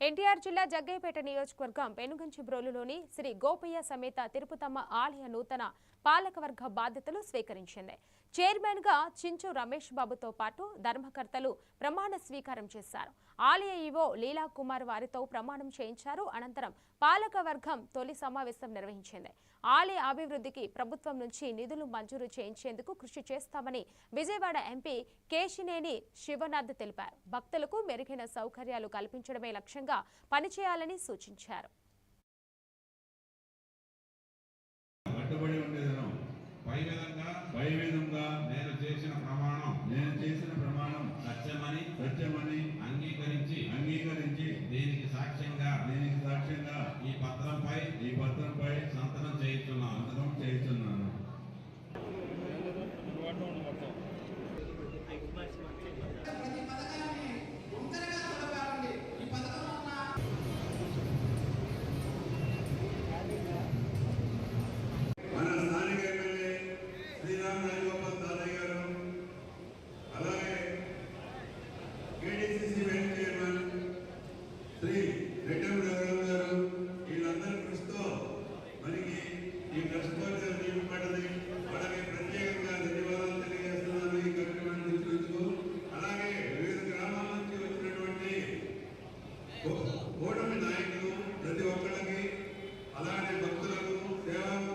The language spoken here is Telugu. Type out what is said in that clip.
ఎన్టీఆర్ జిల్లా జగ్గయ్యపేట నియోజకవర్గం పెనుగంచిబ్రోలులోని శ్రీ గోపయ్య సమేత తిరుపతమ్మ ఆలయ నూతన పాలకవర్గ బాధ్యతలు స్వీకరించింది. చైర్మన్ గా చించు రమేష్ బాబుతో పాటు ధర్మకర్తలు ప్రమాణ స్వీకారం చేశారు. ఆలయ ఈవో లీలా కుమార్ వారితో ప్రమాణం చేయించారు. అనంతరం పాలకవర్గం తొలి సమావేశం నిర్వహించింది. ఆలయ అభివృద్ధికి ప్రభుత్వం నుంచి నిధులు మంజూరు చేయించేందుకు కృషి చేస్తామని విజయవాడ ఎంపీ కేశినేని శివనాథ్ తెలిపారు. భక్తులకు మెరుగైన సౌకర్యాలు కల్పించడమే లక్ష్యంగా పనిచేయాలని సూచించారు. నేను చేసిన ప్రమాణం సత్యమని అంగీకరించి దీనికి సాక్ష్యంగా ఈ పత్రంపై సంతకం చేయించున్నాను.